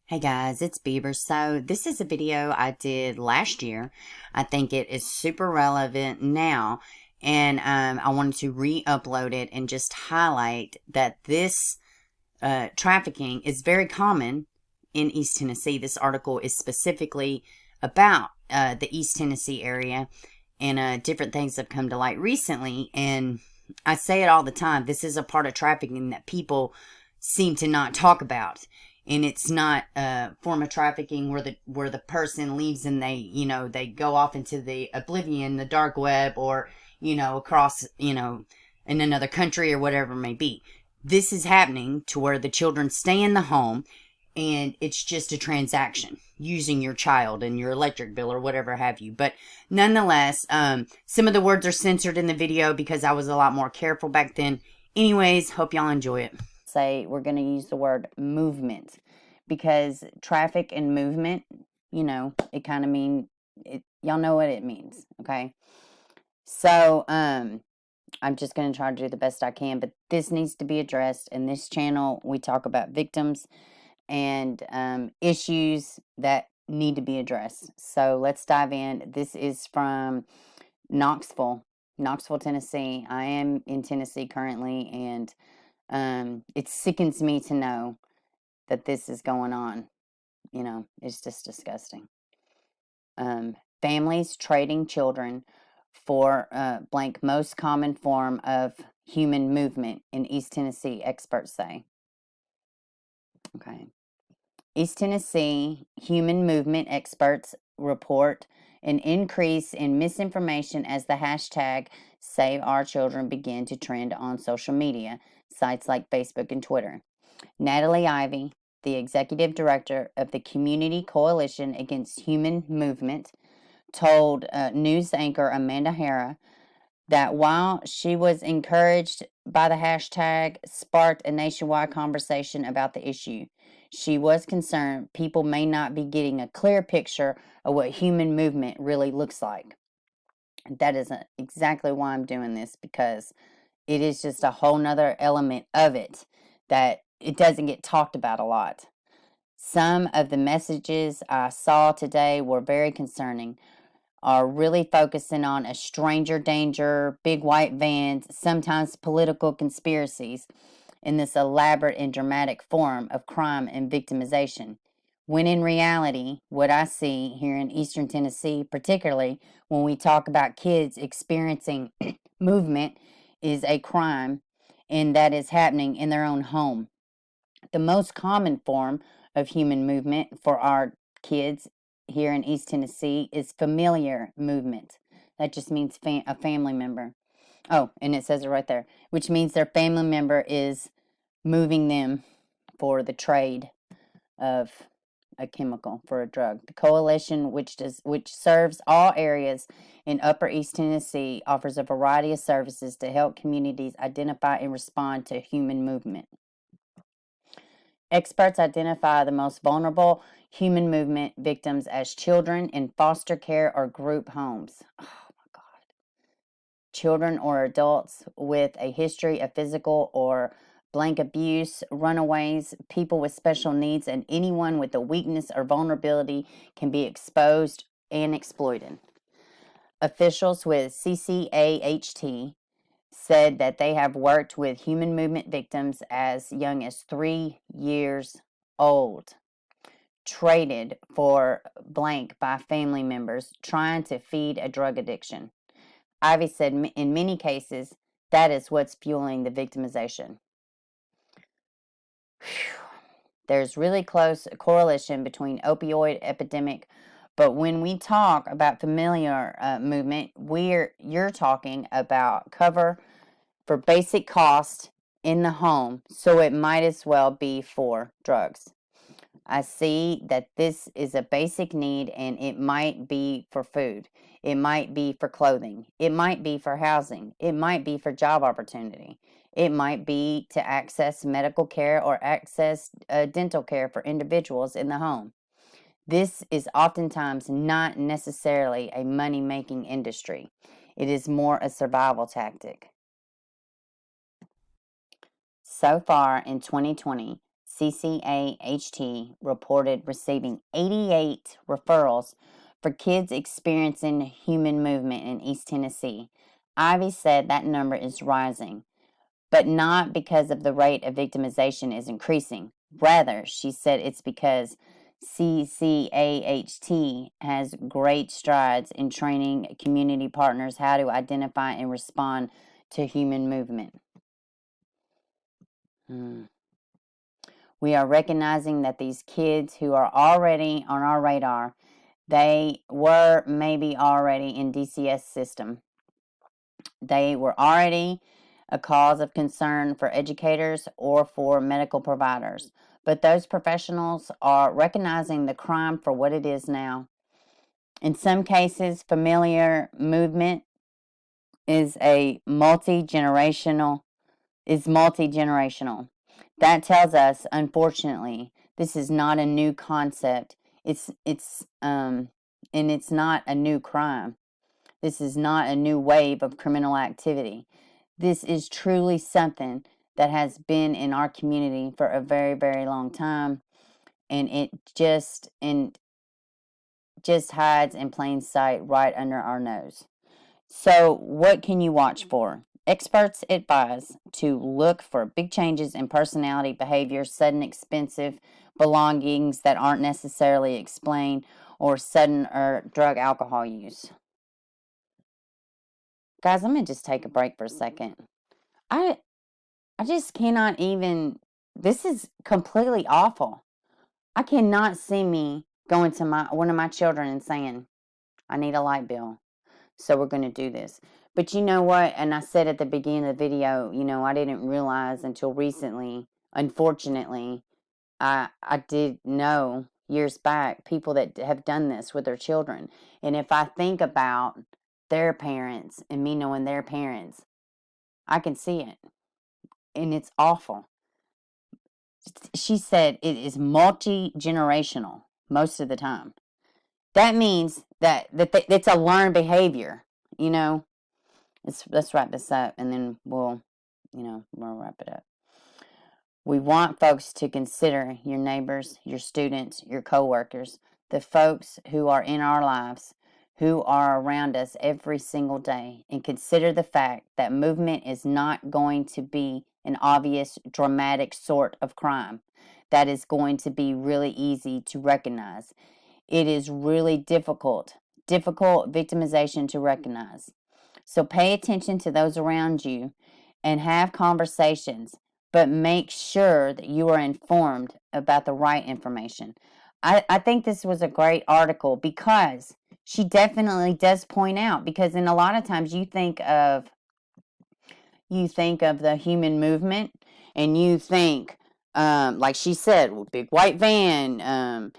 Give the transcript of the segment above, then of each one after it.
Hey guys, it's Bieber. So this is a video I did last year. I think it is super relevant now, and I wanted to re-upload it and just highlight that this trafficking is very common in East Tennessee. This article is specifically about the East Tennessee area, and different things have come to light recently. And I say it all the time. This is a part of trafficking that people seem to not talk about, and it's not a form of trafficking where the person leaves and they go off into the oblivion, the dark web, or across in another country or whatever it may be. This is happening to where the children stay in the home, and it's just a transaction using your child and your electric bill or whatever have you. But nonetheless, some of the words are censored in the video because I was a lot more careful back then. Anyways, hope y'all enjoy it. We're going to use the word movement, because traffic and movement, it kind of mean it. Y'all know what it means, okay? So, I'm just going to try to do the best I can, but this needs to be addressed. In this channel, we talk about victims and issues that need to be addressed. So let's dive in. This is from Knoxville, Tennessee. I am in Tennessee currently, and it sickens me to know that this is going on. It's just disgusting. Families trading children for blank most common form of human movement in East Tennessee, experts say. Okay. East Tennessee human movement experts report an increase in misinformation as the hashtag Save Our Children began to trend on social media, sites like Facebook and Twitter. Natalie Ivy, the executive director of the Community Coalition Against Human Movement, told news anchor Amanda Hara that while she was encouraged by the hashtag sparked a nationwide conversation about the issue, she was concerned people may not be getting a clear picture of what human movement really looks like. That is exactly why I'm doing this, because it is just a whole nother element of it that it doesn't get talked about a lot. Some of the messages I saw today were very concerning, are really focusing on a stranger danger, big white vans, sometimes political conspiracies in this elaborate and dramatic form of crime and victimization. When in reality, what I see here in Eastern Tennessee, particularly when we talk about kids experiencing movement, is a crime, and that is happening in their own home. The most common form of human movement for our kids here in East Tennessee is familiar movement. That just means a family member. Oh, and it says it right there, which means their family member is moving them for the trade of a chemical, for a drug. The coalition, which serves all areas in Upper East Tennessee, offers a variety of services to help communities identify and respond to human movement. Experts identify the most vulnerable human movement victims as children in foster care or group homes. Oh my God. Children or adults with a history of physical or blank abuse, runaways, people with special needs, and anyone with a weakness or vulnerability can be exposed and exploited. Officials with CCAHT said that they have worked with human movement victims as young as 3 years old, traded for blank by family members trying to feed a drug addiction. Ivy said in many cases, that is what's fueling the victimization. Whew. There's really close correlation between opioid epidemic, but when we talk about familiar movement, you're talking about cover for basic cost in the home, so it might as well be for drugs. I see that this is a basic need, and it might be for food. It might be for clothing. It might be for housing. It might be for job opportunity. It might be to access medical care or access dental care for individuals in the home. This is oftentimes not necessarily a money-making industry. It is more a survival tactic. So far in 2020, CCAHT reported receiving 88 referrals for kids experiencing human movement in East Tennessee. Ivy said that number is rising, but not because of the rate of victimization is increasing. Rather, she said it's because CCAHT has great strides in training community partners how to identify and respond to human movement. We are recognizing that these kids who are already on our radar, they were maybe already in DCS system. They were already a cause of concern for educators or for medical providers. But those professionals are recognizing the crime for what it is now. In some cases, familiar movement is multi-generational. That tells us, unfortunately, this is not a new concept. And it's not a new crime. This is not a new wave of criminal activity. This is truly something that has been in our community for a very, very long time, and it just hides in plain sight right under our nose. So, what can you watch for? Experts advise to look for big changes in personality, behavior, sudden expensive belongings that aren't necessarily explained, or sudden or drug alcohol use. Guys, I'm going to just take a break for a second. I just cannot even, this is completely awful. I cannot see me going to one of my children and saying, I need a light bill, so we're going to do this. But you know what? And I said at the beginning of the video, I didn't realize until recently, unfortunately, I did know years back people that have done this with their children. And if I think about their parents and me knowing their parents, I can see it. And it's awful. She said it is multi-generational most of the time. That means that it's a learned behavior, Let's wrap this up, and then we'll wrap it up. We want folks to consider your neighbors, your students, your coworkers, the folks who are in our lives, who are around us every single day, and consider the fact that movement is not going to be an obvious, dramatic sort of crime that is going to be really easy to recognize. It is really difficult victimization to recognize. So pay attention to those around you and have conversations, but make sure that you are informed about the right information. I think this was a great article because she definitely does point out, because in a lot of times you think of the human movement and you think, like she said, big white van,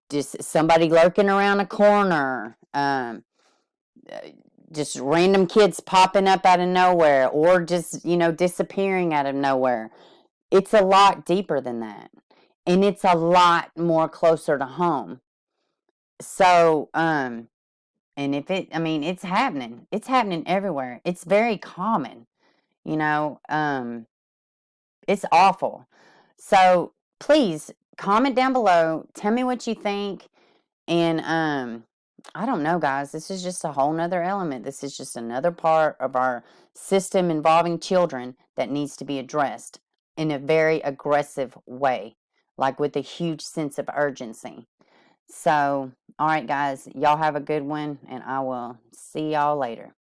just somebody lurking around a corner, just random kids popping up out of nowhere, or just, disappearing out of nowhere. It's a lot deeper than that. And it's a lot more closer to home. So, and it's happening. It's happening everywhere. It's very common, it's awful. So please comment down below. Tell me what you think. And, I don't know, guys. This is just a whole nother element. This is just another part of our system involving children that needs to be addressed in a very aggressive way, like with a huge sense of urgency. So, all right, guys, y'all have a good one, and I will see y'all later.